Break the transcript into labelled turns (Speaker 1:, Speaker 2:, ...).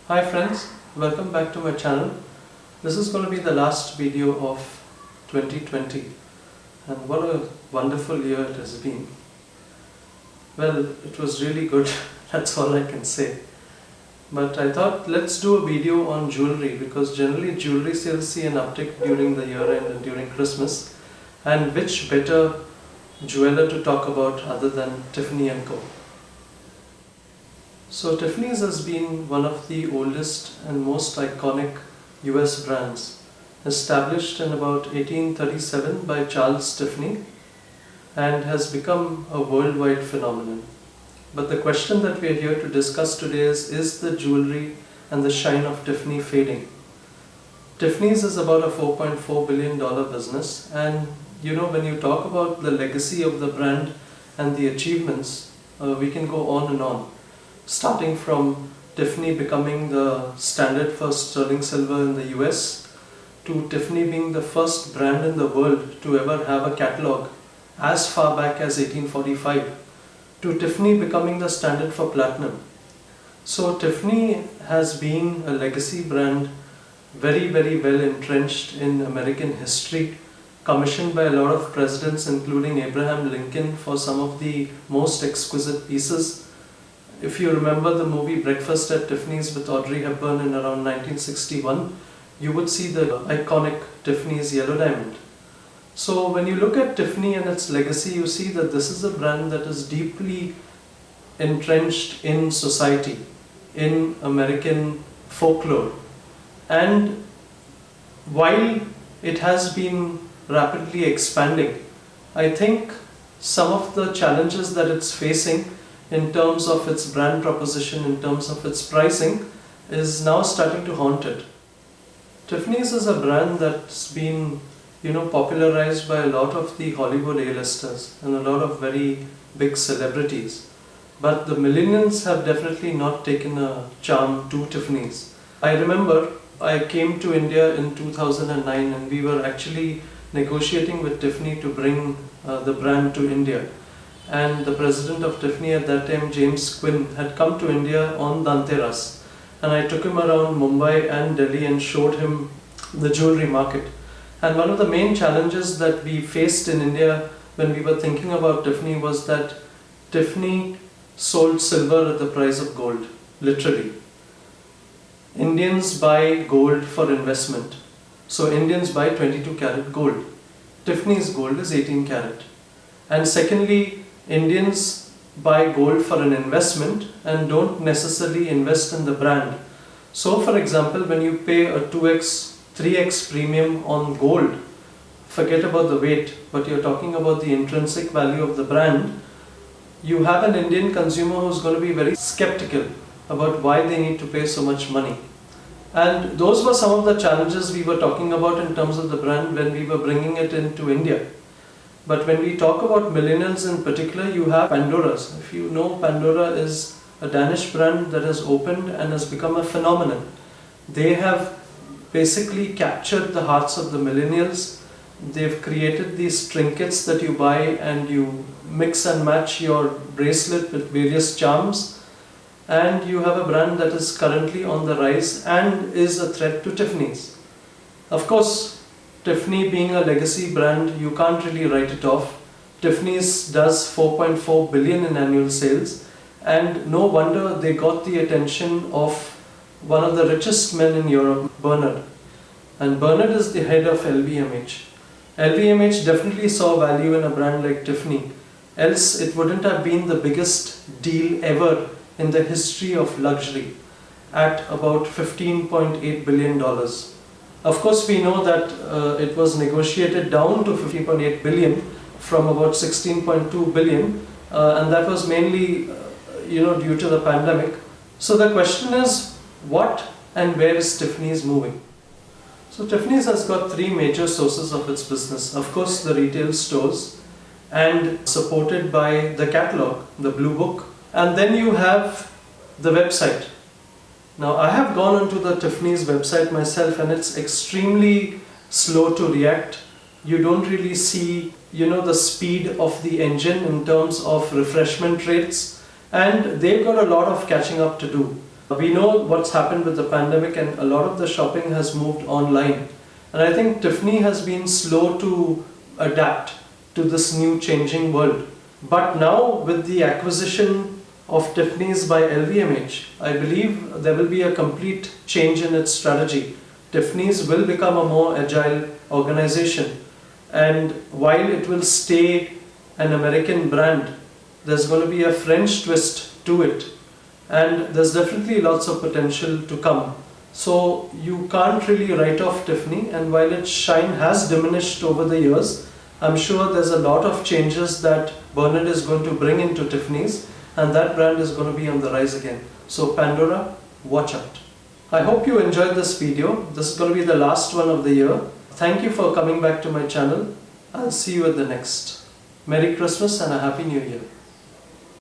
Speaker 1: Hi friends, welcome back to my channel. This is going to be the last video of 2020 and what a wonderful year it has been. Well, it was really good, that's all I can say. But I thought let's do a video on jewelry because generally jewelry sales see an uptick during the year end and during Christmas, and which better jeweler to talk about other than Tiffany Co. So Tiffany's has been one of the oldest and most iconic US brands, established in about 1837 by Charles Tiffany, and has become a worldwide phenomenon. But the question that we are here to discuss today is the jewelry and the shine of Tiffany fading? Tiffany's is about a $4.4 billion business, and when you talk about the legacy of the brand and the achievements, we can go on and on. Starting from Tiffany becoming the standard for sterling silver in the US, to Tiffany being the first brand in the world to ever have a catalogue as far back as 1845, to Tiffany becoming the standard for platinum. So Tiffany has been a legacy brand, very well entrenched in American history, commissioned by a lot of presidents including Abraham Lincoln for some of the most exquisite pieces. If you remember the movie Breakfast at Tiffany's with Audrey Hepburn in around 1961, you would see the iconic Tiffany's yellow diamond. So when you look at Tiffany and its legacy, you see that this is a brand that is deeply entrenched in society, in American folklore. And while it has been rapidly expanding, I think some of the challenges that it's facing in terms of its brand proposition, in terms of its pricing, is now starting to haunt it. Tiffany's is a brand that's been popularized by a lot of the Hollywood A-listers and a lot of very big celebrities. But the millennials have definitely not taken a charm to Tiffany's. I remember I came to India in 2009 and we were actually negotiating with Tiffany to bring the brand to India. And the president of Tiffany at that time, James Quinn, had come to India on Dhanteras. And I took him around Mumbai and Delhi and showed him the jewelry market. And one of the main challenges that we faced in India when we were thinking about Tiffany was that Tiffany sold silver at the price of gold, literally. Indians buy gold for investment. So Indians buy 22 karat gold. Tiffany's gold is 18 karat. And secondly, Indians buy gold for an investment and don't necessarily invest in the brand. So for example, when you pay a 2x, 3x premium on gold, forget about the weight, but you're talking about the intrinsic value of the brand, you have an Indian consumer who's going to be very skeptical about why they need to pay so much money. And those were some of the challenges we were talking about in terms of the brand when we were bringing it into India. But when we talk about millennials in particular, you have Pandora's. If you know, Pandora is a Danish brand that has opened and has become a phenomenon. They have basically captured the hearts of the millennials. They've created these trinkets that you buy and you mix and match your bracelet with various charms. And you have a brand that is currently on the rise and is a threat to Tiffany's. Of course, Tiffany being a legacy brand, you can't really write it off. Tiffany's does 4.4 billion in annual sales, and no wonder they got the attention of one of the richest men in Europe, Bernard. And Bernard is the head of LVMH. LVMH definitely saw value in a brand like Tiffany, else it wouldn't have been the biggest deal ever in the history of luxury at about $15.8 billion. Of course, we know that it was negotiated down to 15.8 billion from about 16.2 billion, and that was mainly due to the pandemic. So the question is, what and where is Tiffany's moving? So Tiffany's has got three major sources of its business. Of course, the retail stores, and supported by the catalog, the Blue Book, and then you have the website. Now I have gone onto the Tiffany's website myself and it's extremely slow to react. You don't really see the speed of the engine in terms of refreshment rates, and they've got a lot of catching up to do. We know what's happened with the pandemic, and a lot of the shopping has moved online. And I think Tiffany has been slow to adapt to this new changing world. But now, with the acquisition of Tiffany's by LVMH, I believe there will be a complete change in its strategy. Tiffany's will become a more agile organization, and while it will stay an American brand, there's going to be a French twist to it, and there's definitely lots of potential to come. So you can't really write off Tiffany, and while its shine has diminished over the years, I'm sure there's a lot of changes that Bernard is going to bring into Tiffany's, and that brand is going to be on the rise again. So Pandora, watch out. I hope you enjoyed this video. This is going to be the last one of the year. Thank you for coming back to my channel. I'll see you at the next. Merry Christmas and a Happy New Year.